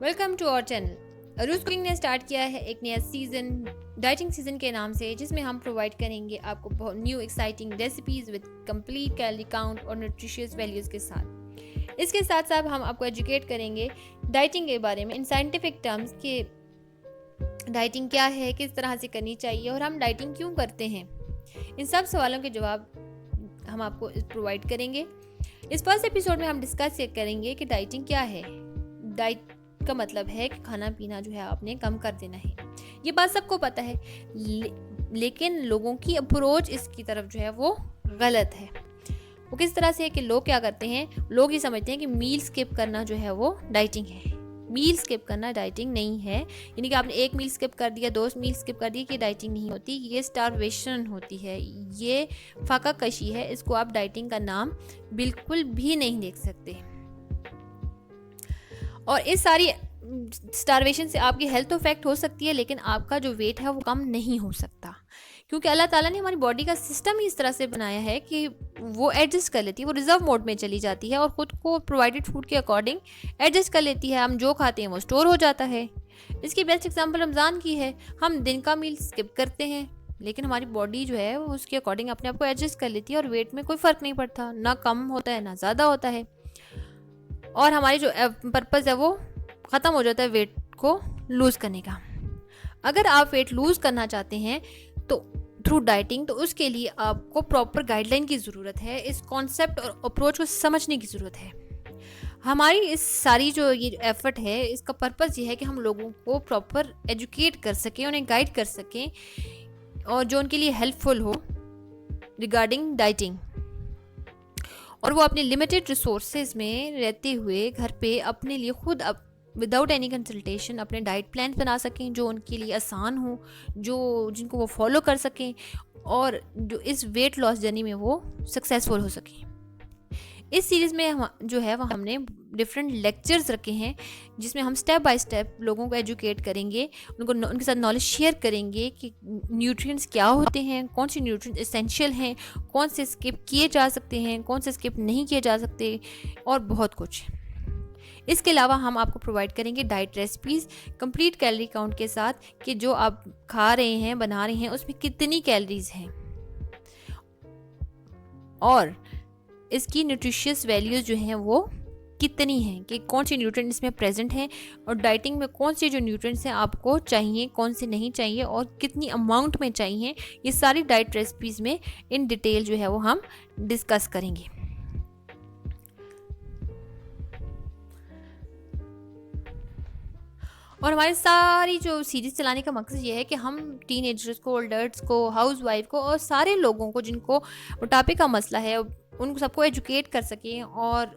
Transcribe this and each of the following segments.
Welcome to our channel. Arooj cooking ने start किया है एक नया सीजन डाइटिंग सीजन के नाम से, जिसमें हम प्रोवाइड करेंगे आपको बहुत new exciting recipes with complete calorie count और न्यूट्रिशियस वैल्यूज के साथ। इसके साथ साथ हम आपको एजुकेट करेंगे डाइटिंग के बारे में इन साइंटिफिक टर्म्स के डाइटिंग क्या है, किस तरह से करनी चाहिए और हम डाइटिंग क्यों करते हैं। इन सब सवालों के जवाब हम आपको प्रोवाइड करेंगे। इस फर्स्ट एपिसोड में हम डिस्कस करेंगे कि डाइटिंग क्या है। डाइट का मतलब है कि खाना पीना जो है आपने कम कर देना है। ये बात सबको पता है, लेकिन लोगों की अप्रोच इसकी तरफ जो है वो गलत है। वो किस तरह से है कि लोग क्या करते हैं, लोग ये समझते हैं कि मील स्किप करना जो है वो डाइटिंग है। मील स्किप करना डाइटिंग नहीं है, यानी कि आपने एक मील स्किप कर दिया, 2 मील स्किप कर दी, कि डाइटिंग नहीं होती। ये स्टारवेशन होती है, ये फाका कशी है। इसको आप डाइटिंग का नाम बिल्कुल भी नहीं देख सकते। और इस सारी स्टारवेशन से आपकी हेल्थ तो इफेक्ट हो सकती है, लेकिन आपका जो वेट है वो कम नहीं हो सकता, क्योंकि अल्लाह ताला ने हमारी बॉडी का सिस्टम ही इस तरह से बनाया है कि वो एडजस्ट कर लेती है, वो रिजर्व मोड में चली जाती है और ख़ुद को प्रोवाइडेड फूड के अकॉर्डिंग एडजस्ट कर लेती है। हम जो खाते हैं वो स्टोर हो जाता है। इसकी बेस्ट एग्जाम्पल रमज़ान की है। हम दिन का मील स्किप करते हैं, लेकिन हमारी बॉडी जो है वो उसके अकॉर्डिंग अपने आप को एडजस्ट कर लेती है और वेट में कोई फ़र्क नहीं पड़ता, ना कम होता है ना ज़्यादा होता है। और हमारी जो पर्पज़ है वो ख़त्म हो जाता है वेट को लूज़ करने का। अगर आप वेट लूज़ करना चाहते हैं तो थ्रू डाइटिंग, तो उसके लिए आपको प्रॉपर गाइडलाइन की ज़रूरत है। इस कॉन्सेप्ट और अप्रोच को समझने की ज़रूरत है। हमारी इस सारी जो ये एफर्ट है, इसका पर्पज़ ये है कि हम लोगों को प्रॉपर एजुकेट कर सकें, उन्हें गाइड कर सकें, और जो उनके लिए हेल्पफुल हो रिगार्डिंग डाइटिंग। और वो अपने लिमिटेड रिसोर्सेज में रहते हुए घर पे अपने लिए खुद विदाउट एनी कंसल्टेशन अपने डाइट प्लान बना सकें, जो उनके लिए आसान हो, जिनको वो फॉलो कर सकें, और जो इस वेट लॉस जर्नी में वो सक्सेसफुल हो सकें। इस सीरीज़ में हमने डिफरेंट लेक्चर्स रखे हैं, जिसमें हम स्टेप बाय स्टेप लोगों को एजुकेट करेंगे, उनके साथ नॉलेज शेयर करेंगे कि न्यूट्रिएंट्स क्या होते हैं, कौन से न्यूट्रिएंट्स एसेंशियल हैं, कौन से स्किप किए जा सकते हैं, कौन से स्किप नहीं किए जा सकते, और बहुत कुछ। इसके अलावा हम आपको प्रोवाइड करेंगे diet recipes complete calorie count के साथ, कि जो आप खा रहे हैं, बना रहे हैं, उसमें कितनी कैलोरीज हैं और इसकी न्यूट्रिशियस वैल्यूज़ जो हैं वो कितनी हैं, कि कौन से न्यूट्रिएंट्स इसमें प्रेजेंट हैं, और डाइटिंग में कौन से जो न्यूट्रिएंट्स हैं आपको चाहिए, कौन से नहीं चाहिए, और कितनी अमाउंट में चाहिए। ये सारी डाइट रेसिपीज़ में इन डिटेल जो है वो हम डिस्कस करेंगे। और हमारी सारी जो सीरीज़ चलाने का मकसद ये है कि हम टीनेजर्स को, ओल्डर्स को, हाउस वाइफ को, और सारे लोगों को जिनको मोटापे का मसला है, उनको सबको एजुकेट कर सकें और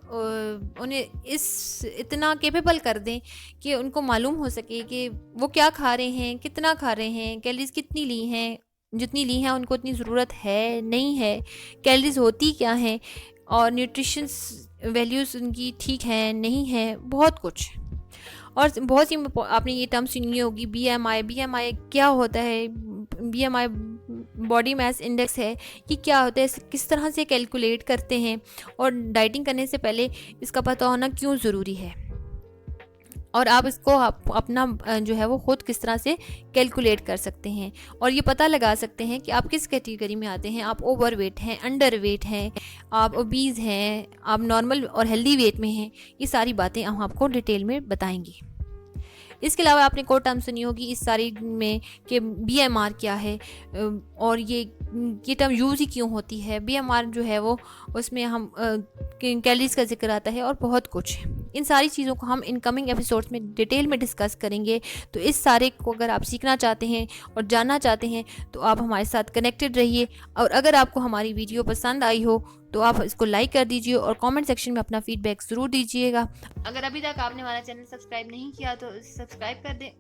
उन्हें इतना कैपेबल कर दें कि उनको मालूम हो सके कि वो क्या खा रहे हैं, कितना खा रहे हैं, कैलोरीज कितनी ली हैं, जितनी ली हैं उनको उतनी ज़रूरत है नहीं है, कैलोरीज होती क्या हैं, और न्यूट्रिशंस वैल्यूज़ उनकी ठीक है नहीं है, बहुत कुछ। और बहुत सी आपने ये टर्म सुनी होगी, BMI क्या होता है, BMI बॉडी मास इंडेक्स है, कि क्या होता है, किस तरह से कैलकुलेट करते हैं, और डाइटिंग करने से पहले इसका पता होना क्यों ज़रूरी है, और आप इसको अपना जो है वो खुद किस तरह से कैलकुलेट कर सकते हैं, और ये पता लगा सकते हैं कि आप किस कैटेगरी में आते हैं। आप ओवर वेट हैं, अंडर वेट हैं, आप ओबीज हैं, आप नॉर्मल और हेल्दी वेट में हैं। ये सारी बातें हम आपको डिटेल में बताएंगे। इसके अलावा आपने कोई टर्म सुनी होगी इस सारी में कि BMR क्या है, और ये टर्म यूज़ ही क्यों होती है। BMR जो है वो उसमें हम कैलोरीज का जिक्र आता है, और बहुत कुछ। इन सारी चीज़ों को हम इनकमिंग एपिसोड्स में डिटेल में डिस्कस करेंगे। तो इस सारे को अगर आप सीखना चाहते हैं और जानना चाहते हैं तो आप हमारे साथ कनेक्टेड रहिए। और अगर आपको हमारी वीडियो पसंद आई हो तो आप इसको लाइक कर दीजिए और कमेंट सेक्शन में अपना फीडबैक ज़रूर दीजिएगा। अगर अभी तक आपने हमारा चैनल सब्सक्राइब नहीं किया तो सब्सक्राइब कर दें।